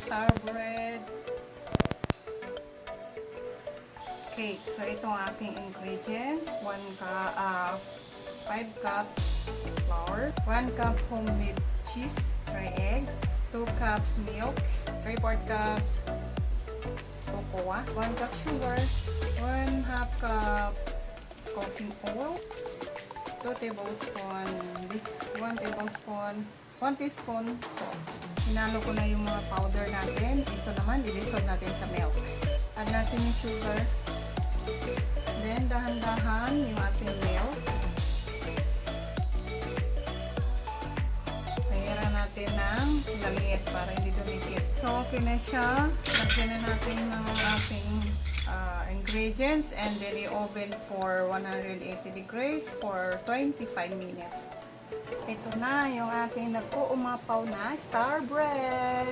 star bread. Okay, so ito ang aking ingredients. 5 cups flour, 1 cup homemade cheese, 3 eggs, 2 cups milk, 3/4 cups cocoa, 1 cup sugar, 1/2 cup cooking oil, 1 teaspoon salt. Hinalo ko na yung mga powder natin. Ito naman, i-dissolve natin sa milk. Add natin yung sugar. Then, dahan-dahan yung ating milk. Layera natin ng langis para hindi dumikit. So, okay na siya. Lagyan na natin ng ating ingredients and then i-oven for 180 degrees for 25 minutes. Ito na yung ating nag-uumapaw na star bread.